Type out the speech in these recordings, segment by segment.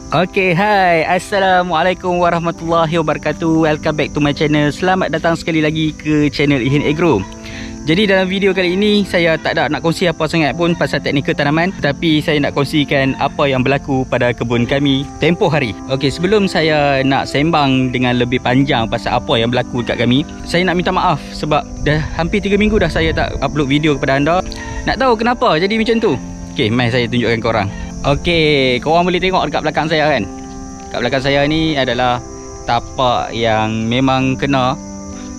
Okay, hai. Assalamualaikum warahmatullahi wabarakatuh. Welcome back to my channel. Selamat datang sekali lagi ke channel Ihin Agro. Jadi dalam video kali ini saya tak ada nak kongsi apa sangat pun pasal teknikal tanaman, tetapi saya nak kongsikan apa yang berlaku pada kebun kami tempoh hari. Okey, sebelum saya nak sembang dengan lebih panjang pasal apa yang berlaku dekat kami, saya nak minta maaf sebab dah hampir 3 minggu dah saya tak upload video kepada anda. Nak tahu kenapa jadi macam tu? Okey, mari saya tunjukkan korang. Okey, korang boleh tengok dekat belakang saya kan. Dekat belakang saya ni adalah tapak yang memang kena.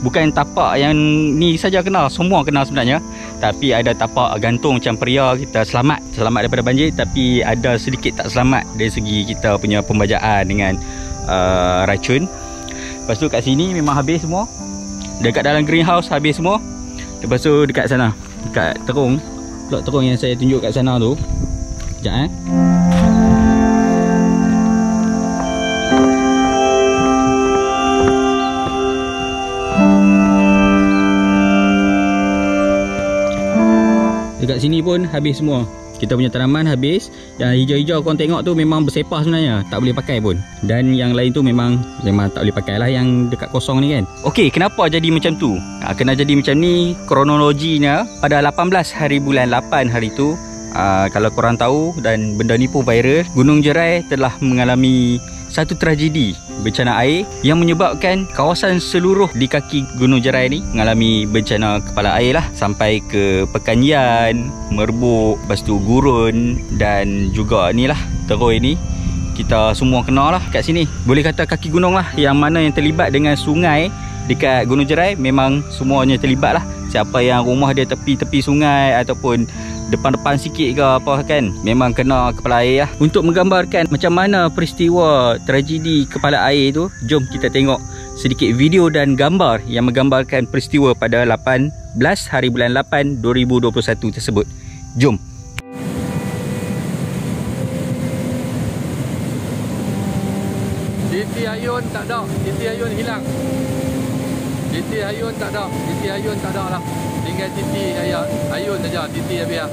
Bukan tapak yang ni saja kena, semua kena sebenarnya. Tapi ada tapak gantung macam peria, kita selamat daripada banjir. Tapi ada sedikit tak selamat dari segi kita punya pembajaan dengan racun. Lepas tu kat sini memang habis semua. Dekat dalam greenhouse habis semua. Lepas tu dekat sana, dekat terung, blok terung yang saya tunjuk kat sana tu. Sekejap dekat sini pun habis semua. Kita punya tanaman habis. Yang hijau-hijau korang tengok tu memang bersepah sebenarnya, tak boleh pakai pun. Dan yang lain tu memang tak boleh pakai lah, yang dekat kosong ni kan. Okey, kenapa jadi macam tu? Kena jadi macam ni kronologinya. Pada 18 hari bulan 8 hari tu, kalau korang tahu dan benda ni pun viral, Gunung Jerai telah mengalami satu tragedi bencana air yang menyebabkan kawasan seluruh di kaki Gunung Jerai ni mengalami bencana kepala air lah, sampai ke Pekanyan, Merbuk, lepas tu Gurun dan juga ni lah Teroi ni. Kita semua kena lah kat sini. Boleh kata kaki gunung lah, yang mana yang terlibat dengan sungai dekat Gunung Jerai memang semuanya terlibat lah. Siapa yang rumah dia tepi-tepi sungai ataupun depan-depan sikit ke apa kan, memang kena kepala air lah. Untuk menggambarkan macam mana peristiwa tragedi kepala air tu, jom kita tengok sedikit video dan gambar yang menggambarkan peristiwa pada 18 hari bulan 8 2021 tersebut. Jom. Titi Ayun tak ada, Titi Ayun hilang. Titi Ayun tak ada, Titi Ayun tak ada lah. Tinggal Titi Ayun saja, Titi habis lah.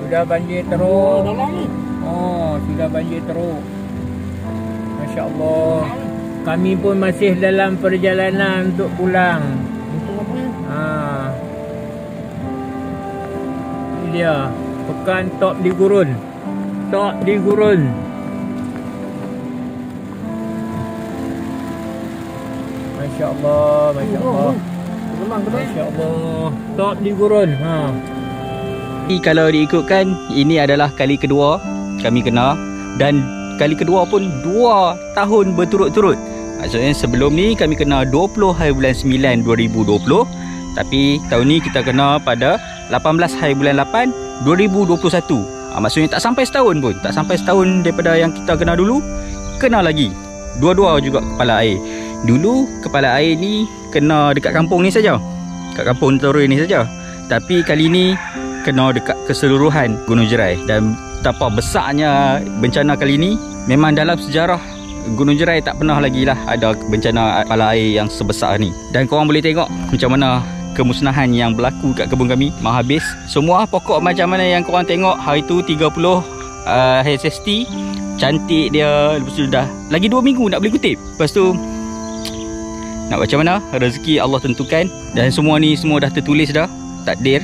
Sudah banjir teruk. Sudah banjir teruk. Masya Allah. Kami pun masih dalam perjalanan untuk pulang. Ini dia pekan Top di Gurun. Top di Gurun. Masya Allah, Masya Allah. Masya Allah. Top di Gurun. Kalau diikutkan, ini adalah kali kedua kami kena, dan kali kedua pun 2 tahun berturut-turut. Maksudnya sebelum ni kami kena 20 hari bulan 9 2020, tapi tahun ni kita kena pada 18 hari bulan 8 2021. Maksudnya tak sampai setahun pun, tak sampai setahun daripada yang kita kena dulu, kena lagi. Dua-dua juga kepala air. Dulu kepala air ni kena dekat kampung ni saja, kat kampung Teroi ni saja. Tapi kali ni kena dekat keseluruhan Gunung Jerai. Dan betapa besarnya bencana kali ni, memang dalam sejarah Gunung Jerai tak pernah lagi lah ada bencana kepala air yang sebesar ni. Dan korang boleh tengok macam mana kemusnahan yang berlaku kat kebun kami. Memang habis semua pokok macam mana yang korang tengok hari tu 30 HST. Cantik dia. Lepas tu dah lagi 2 minggu nak boleh kutip. Lepas tu nak macam mana, rezeki Allah tentukan. Dan semua ni semua dah tertulis dah, takdir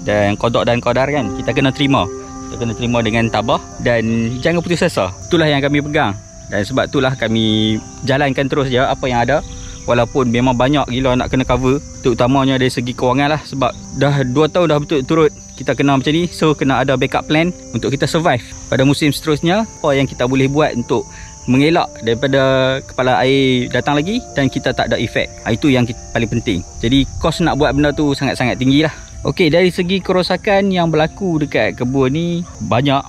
dan qada dan qadar kan, kita kena terima. kita kena terima dengan tabah dan jangan putus asa. Itulah yang kami pegang. Dan sebab itulah kami jalankan terus je apa yang ada. Walaupun memang banyak gila nak kena cover, terutamanya dari segi kewangan lah. Sebab dah 2 tahun dah berturut-turut kita kena macam ni. So kena ada backup plan untuk kita survive pada musim seterusnya. Apa yang kita boleh buat untuk mengelak daripada kepala air datang lagi dan kita tak ada efek. Itu yang paling penting. Jadi kos nak buat benda tu sangat-sangat tinggi lah. Okey, dari segi kerosakan yang berlaku dekat kebun ni banyak,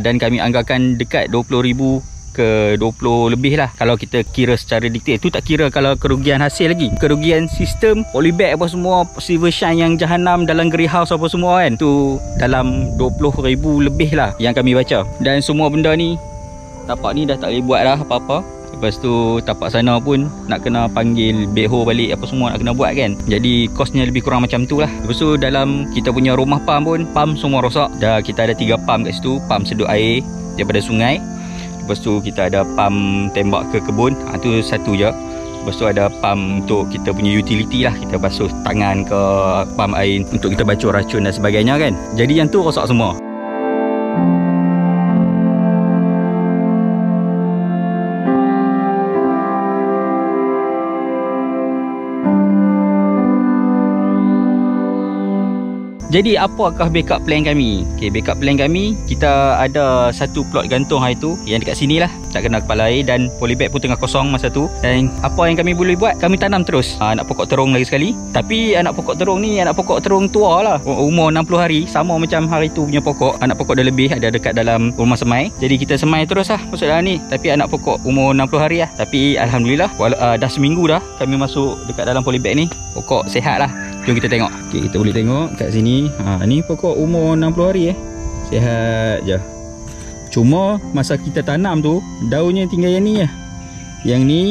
dan kami anggarkan dekat 20,000 ke 20 lebih lah kalau kita kira secara detail. Tu tak kira kalau kerugian hasil lagi, kerugian sistem polybag apa semua, silver shine yang jahanam dalam greenhouse apa semua kan, tu dalam 20,000 lebih lah yang kami baca. Dan semua benda ni, tapak ni dah tak boleh buat dah apa-apa. Lepas tu tapak sana pun nak kena panggil backhoe balik apa semua nak kena buat kan. Jadi kosnya lebih kurang macam tu lah. Lepas tu dalam kita punya rumah pump pun, pump semua rosak. Dah kita ada 3 pump kat situ, pump sedut air daripada sungai. Lepas tu kita ada pump tembak ke kebun, tu satu je. Lepas tu ada pump untuk kita punya utility lah, kita basuh tangan ke, pump air untuk kita bacur racun dan sebagainya kan. Jadi yang tu rosak semua. Jadi apakah backup plan kami? Okay, backup plan kami, kita ada satu plot gantung hari tu yang dekat sini lah, tak kena kepala air, dan polybag pun tengah kosong masa tu. Dan apa yang kami boleh buat, kami tanam terus anak pokok terung lagi sekali. Tapi anak pokok terung ni anak pokok terung tua lah, umur 60 hari, sama macam hari tu punya pokok. Anak pokok dah lebih, ada dekat dalam rumah semai. Jadi kita semai terus lah masuk dalam ni. Tapi anak pokok umur 60 hari lah. Tapi Alhamdulillah dah seminggu dah kami masuk dekat dalam polybag ni. Pokok sihat lah. Jom kita tengok. Okay, kita boleh tengok kat sini. Ni pokok umur 60 hari sihat je. Cuma masa kita tanam tu, daunnya tinggal yang ni je. Yang ni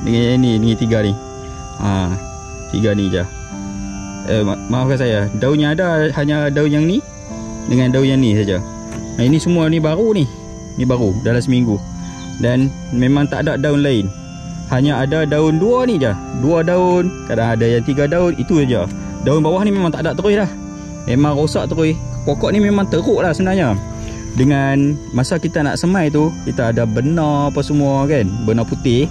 dengan yang ni 3 ni. 3 ni je. Maafkan saya, daunnya ada hanya daun yang ni dengan daun yang ni saja. Ini semua ni baru ni. Ni baru dalam seminggu. Dan memang tak ada daun lain. Hanya ada daun 2 ni je. 2 daun, kadang ada yang 3 daun, itu saja. Daun bawah ni memang tak ada terus dah. Memang rosak terus. Pokok ni memang teruk lah sebenarnya. Dengan masa kita nak semai tu, kita ada benar apa semua kan, benar putih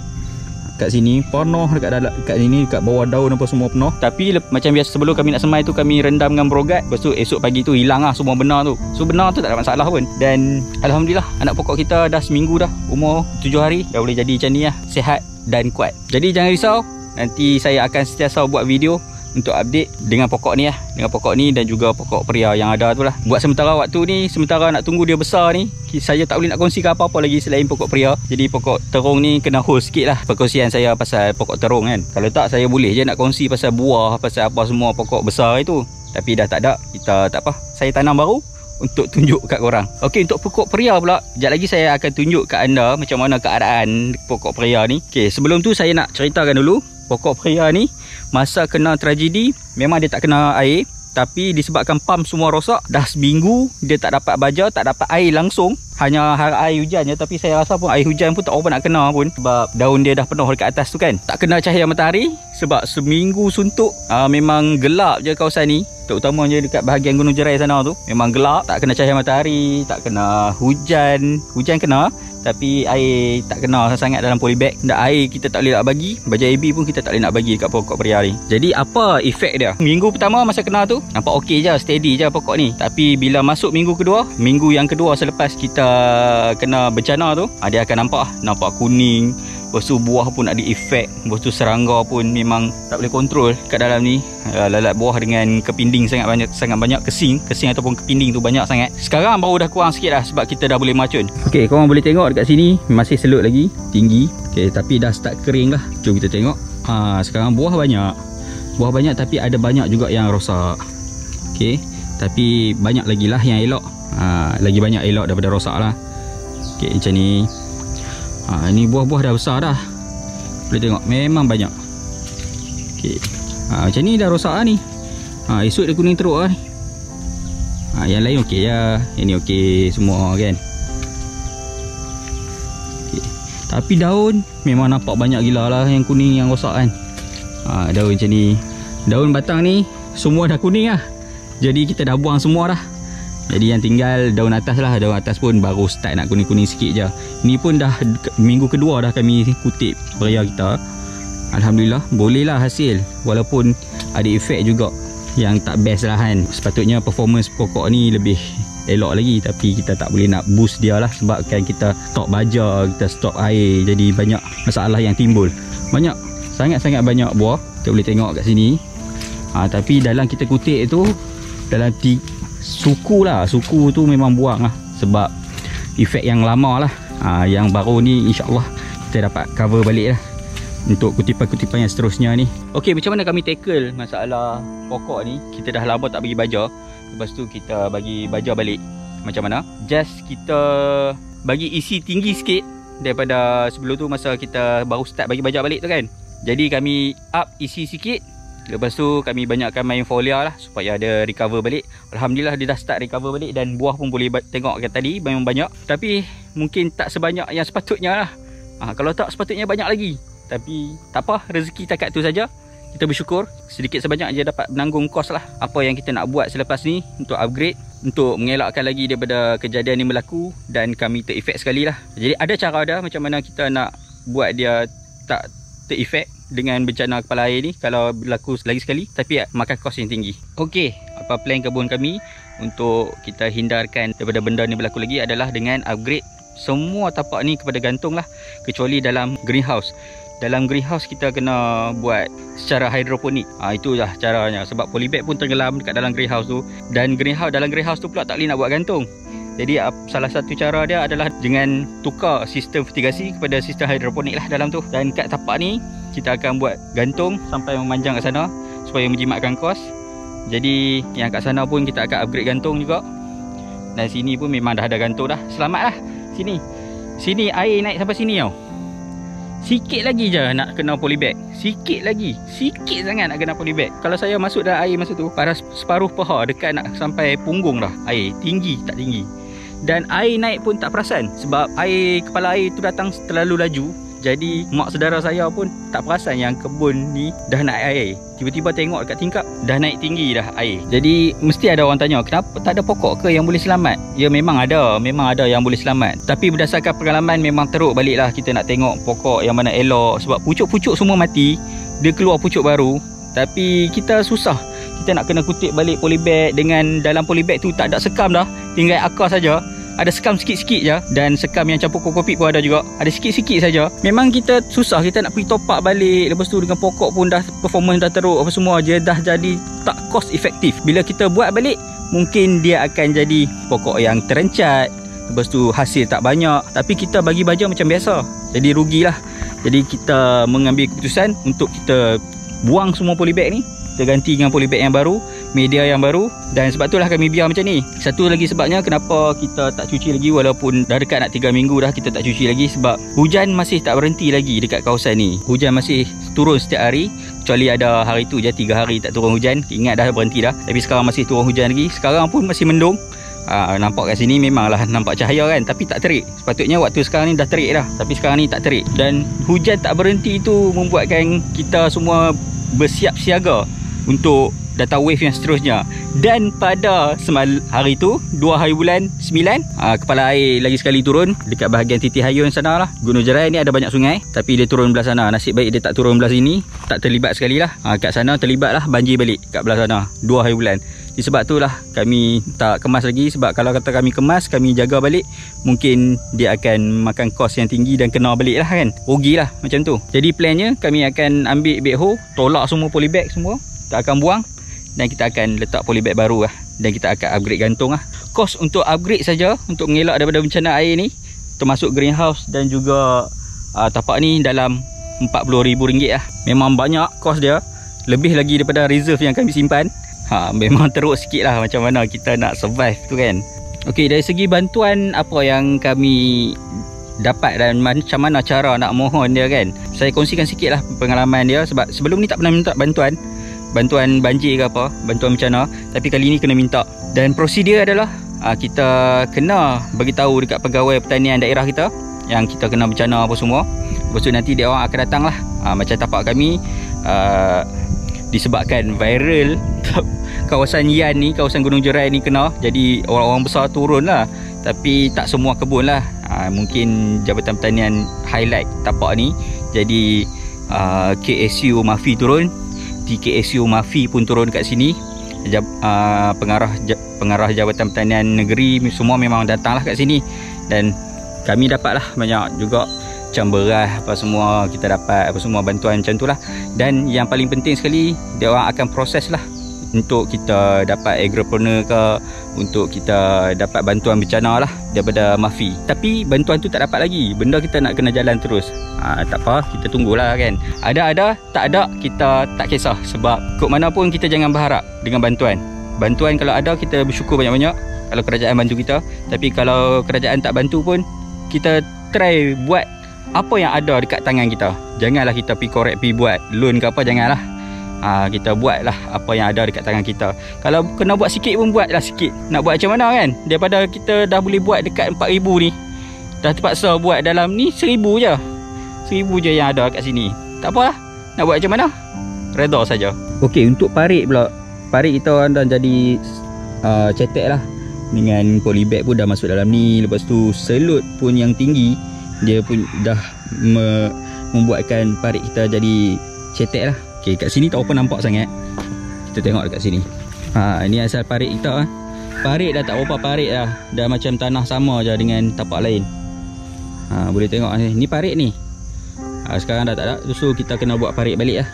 kat sini, penuh dekat dalam, kat sini, dekat bawah daun apa semua penuh. Tapi macam biasa sebelum kami nak semai tu, kami rendam dengan brogat. Lepas tu esok pagi tu hilang lah semua benar tu. So benar tu tak ada masalah pun. Dan Alhamdulillah anak pokok kita dah seminggu dah, umur 7 hari dah boleh jadi macam ni lah, sihat dan kuat. Jadi jangan risau, nanti saya akan sentiasa buat video untuk update dengan pokok ni lah, dengan pokok ni dan juga pokok peria yang ada tu lah. Buat sementara waktu ni, sementara nak tunggu dia besar ni, saya tak boleh nak kongsikan apa-apa lagi selain pokok peria. Jadi pokok terung ni kena hold sikit lah perkongsian saya pasal pokok terung kan. Kalau tak, saya boleh je nak kongsi pasal buah, pasal apa semua pokok besar itu. Tapi dah tak ada, kita tak apa, saya tanam baru untuk tunjuk kat korang. Okey, untuk pokok peria pula, sekejap lagi saya akan tunjuk kat anda macam mana keadaan pokok peria ni. Okey, sebelum tu saya nak ceritakan dulu, pokok peria ni masa kena tragedi, memang dia tak kena air, tapi disebabkan pump semua rosak, dah seminggu dia tak dapat baja, tak dapat air langsung. Hanya air hujan je, tapi saya rasa pun air hujan pun tak apa nak kena pun, sebab daun dia dah penuh dekat atas tu kan. Tak kena cahaya matahari sebab seminggu suntuk. Memang gelap je kawasan ni, terutamanya dekat bahagian Gunung Jerai sana tu. Memang gelap, tak kena cahaya matahari, tak kena hujan. Hujan kena, tapi air tak kena sangat dalam polybag. Dan air kita tak boleh nak bagi, baja AB pun kita tak boleh nak bagi dekat pokok peria ni. Jadi apa efek dia? Minggu pertama masa kena tu nampak okey je, steady je pokok ni. Tapi bila masuk minggu kedua, minggu yang kedua selepas kita kena bencana tu, dia akan nampak kuning. Lepas tu buah pun ada efek. Lepas tu serangga pun memang tak boleh kontrol kat dalam ni. Lalat buah dengan kepinding sangat banyak kesing ataupun kepinding tu banyak sangat. Sekarang baru dah kurang sikit dah sebab kita dah boleh macun. Okey, korang boleh tengok dekat sini masih selut lagi, tinggi. Okey, tapi dah start kering lah. Jom kita tengok. Sekarang buah banyak tapi ada banyak juga yang rosak. Okey, tapi banyak lagi lah yang elok. Lagi banyak elok daripada rosak lah. Okey, macam ni. Ni buah-buah dah besar dah. Boleh tengok memang banyak. Okey. Macam ni dah rosak lah ni. Esok dia kuning teruk lah ni. Yang lain okey ya. Yang ni okey semua kan. Okay. Tapi daun memang nampak banyak gila lah yang kuning yang rosak kan. Daun macam ni. Daun batang ni semua dah kuning lah. Jadi kita dah buang semua dah. Jadi yang tinggal daun atas lah. Daun atas pun baru start nak kuning-kuning sikit je. Ni pun dah minggu kedua dah kami kutip sprayer kita. Alhamdulillah boleh lah hasil. Walaupun ada efek juga yang tak best lah kan. Sepatutnya performance pokok ni lebih elok lagi, tapi kita tak boleh nak boost dia lah sebabkan kita stok baja, kita stok air, jadi banyak masalah yang timbul. Banyak, sangat-sangat banyak buah. Kita boleh tengok kat sini. Tapi dalam kita kutip tu, dalam suku tu memang buang lah sebab efek yang lama lah. Yang baru ni insyaAllah kita dapat cover balik lah untuk kutipan-kutipan yang seterusnya ni. Okey, macam mana kami tackle masalah pokok ni? Kita dah lama tak bagi baja, lepas tu kita bagi baja balik. Macam mana? Just kita bagi isi tinggi sikit daripada sebelum tu masa kita baru start bagi baja balik tu kan. Jadi kami up isi sikit, lepas tu kami banyakkan main foliar lah supaya ada recover balik. Alhamdulillah dia dah start recover balik dan buah pun boleh tengok kan tadi memang banyak. Tapi mungkin tak sebanyak yang sepatutnya lah. Kalau tak sepatutnya banyak lagi. Tapi tak apa, rezeki takat tu saja. Kita bersyukur sedikit sebanyak je dapat menanggung kos lah. Apa yang kita nak buat selepas ni untuk upgrade, untuk mengelakkan lagi daripada kejadian ni berlaku dan kami terefek sekali lah. Jadi ada cara dah macam mana kita nak buat dia tak terefek dengan bencana kepala air ni kalau berlaku lagi sekali, tapi makan kos yang tinggi. Okey, apa plan kebun kami untuk kita hindarkan daripada benda ni berlaku lagi adalah dengan upgrade semua tapak ni kepada gantung lah, kecuali dalam greenhouse. Dalam greenhouse kita kena buat secara hidroponik. Itu dah caranya. Sebab polybag pun tenggelam dekat dalam greenhouse tu. Dan dalam greenhouse tu pula tak boleh nak buat gantung. Jadi salah satu cara dia adalah dengan tukar sistem fertigasi kepada sistem hidroponik lah dalam tu. Dan kat tapak ni kita akan buat gantung sampai memanjang kat sana supaya menjimatkan kos. Jadi yang kat sana pun kita akan upgrade gantung juga. Dan sini pun memang dah ada gantung dah. Selamat lah sini air naik sampai sini tau. Sikit lagi je nak kena polybag. Sikit sangat nak kena polybag. Kalau saya masuk dalam air masa tu, pada separuh paha, dekat nak sampai punggung dah air. Tinggi tak tinggi. Dan air naik pun tak perasan. Sebab kepala air tu datang terlalu laju. Jadi mak saudara saya pun tak perasan yang kebun ni dah naik air. Tiba-tiba tengok dekat tingkap dah naik tinggi dah air. Jadi mesti ada orang tanya, kenapa tak ada pokok ke yang boleh selamat? Ya memang ada yang boleh selamat. Tapi berdasarkan pengalaman memang teruk baliklah kita nak tengok pokok yang mana elok. Sebab pucuk-pucuk semua mati, dia keluar pucuk baru. Tapi kita susah. Kita nak kena kutip balik polybag, dengan dalam polybag tu tak ada sekam dah, tinggal akar saja. Ada sekam sikit-sikit je. Dan sekam yang campur kokopit pun ada juga. Ada sikit-sikit saja. Memang kita susah. Kita nak pergi top up balik. Lepas tu dengan pokok pun dah performance dah teruk apa semua. Dia dah jadi tak cost efektif. Bila kita buat balik, mungkin dia akan jadi pokok yang terencat. Lepas tu hasil tak banyak. Tapi kita bagi baja macam biasa. Jadi rugilah. Jadi kita mengambil keputusan untuk kita buang semua polybag ni. Kita ganti dengan polybag yang baru, media yang baru. Dan sebab itulah kami biar macam ni. Satu lagi sebabnya kenapa kita tak cuci lagi, walaupun dah dekat nak 3 minggu dah kita tak cuci lagi, sebab hujan masih tak berhenti lagi dekat kawasan ni. Hujan masih turun setiap hari, kecuali ada hari tu je 3 hari tak turun hujan. Ingat dah berhenti dah. Tapi sekarang masih turun hujan lagi. Sekarang pun masih mendung. Nampak kat sini memanglah nampak cahaya kan, tapi tak terik. Sepatutnya waktu sekarang ni dah terik dah, tapi sekarang ni tak terik. Dan hujan tak berhenti tu membuatkan kita semua bersiap siaga untuk data wave yang seterusnya. Dan pada hari tu 2 hari bulan 9, kepala air lagi sekali turun dekat bahagian Titi Hayun sana lah. Gunung Jerai ni ada banyak sungai, tapi dia turun belah sana. Nasib baik dia tak turun belah sini, tak terlibat sekali lah. Kat sana terlibat lah, banjir balik kat belah sana 2 hari bulan. Sebab tu lah kami tak kemas lagi. Sebab kalau kata kami kemas, kami jaga balik, mungkin dia akan makan kos yang tinggi dan kena balik lah kan. Rugi lah macam tu. Jadi plannya kami akan ambil backhoe, tolak semua polybag semua, kita akan buang dan kita akan letak polybag baru lah. Dan kita akan upgrade gantung lah. Kos untuk upgrade saja, untuk mengelak daripada bencana air ni, termasuk greenhouse dan juga tapak ni, dalam RM40,000 lah. Memang banyak kos dia, lebih lagi daripada reserve yang kami simpan. Memang teruk sikit lah macam mana kita nak survive tu kan. Okey, dari segi bantuan apa yang kami dapat dan macam mana cara nak mohon dia kan, saya kongsikan sikit lah pengalaman dia. Sebab sebelum ni tak pernah minta bantuan banjir ke apa, bantuan bencana, tapi kali ni kena minta. Dan prosedur adalah kita kena bagi tahu dekat pegawai pertanian daerah kita yang kita kena bencana apa semua. Lepas tu nanti dia orang akan datang lah. Macam tapak kami disebabkan viral kawasan Yan ni, kawasan Gunung Jerai ni kena. Jadi orang-orang besar turun lah. Tapi tak semua kebun lah. Mungkin Jabatan Pertanian highlight tapak ni. Jadi KSU Mafi turun, TKSU Mafi pun turun kat sini. Pengarah Jabatan Pertanian Negeri semua memang datanglah kat sini. Dan kami dapatlah banyak juga macam beras apa semua, kita dapat apa semua bantuan macam tu lah. Dan yang paling penting sekali, dia orang akan proses lah untuk kita dapat agripreneur ke, untuk kita dapat bantuan bencana lah daripada Mafi. Tapi bantuan tu tak dapat lagi, benda kita nak kena jalan terus. Tak apa, kita tunggulah kan. Ada, tak ada, kita tak kisah. Sebab kok mana pun kita jangan berharap dengan bantuan. Bantuan kalau ada, kita bersyukur banyak-banyak kalau kerajaan bantu kita. Tapi kalau kerajaan tak bantu pun, kita try buat apa yang ada dekat tangan kita. Janganlah kita pergi korek, pergi buat loan ke apa, janganlah. Kita buatlah apa yang ada dekat tangan kita. Kalau kena buat sikit pun buatlah sikit. Nak buat macam mana kan? Daripada kita dah boleh buat dekat 4,000 ni, dah terpaksa buat dalam ni 1,000 je. 1,000 je yang ada kat sini. Tak apalah, nak buat macam mana, redha saja. Okey, untuk parit pula. Parit kita dah jadi cetek lah. Dengan polybag pun dah masuk dalam ni. Lepas tu selut pun yang tinggi, dia pun dah membuatkan parit kita jadi cetek lah. Okay, kat sini tak apa nampak sangat. Kita tengok dekat sini. Ini asal parit kita. Parit dah tak apa parit dah. Dah macam tanah sama je dengan tapak lain. Boleh tengok ni. Ni parit ni. Sekarang dah tak ada. So kita kena buat parit balik lah.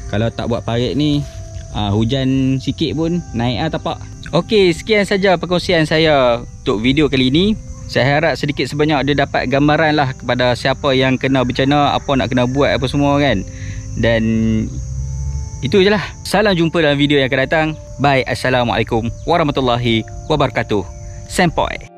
Kalau tak buat parit ni, hujan sikit pun naik lah tapak. Okey, sekian saja perkongsian saya untuk video kali ini. Saya harap sedikit sebanyak dia dapat gambaran lah kepada siapa yang kena bencana, apa nak kena buat apa semua kan. Dan itu je lah. Salam jumpa dalam video yang akan datang. Bye. Assalamualaikum warahmatullahi wabarakatuh. Sempoi.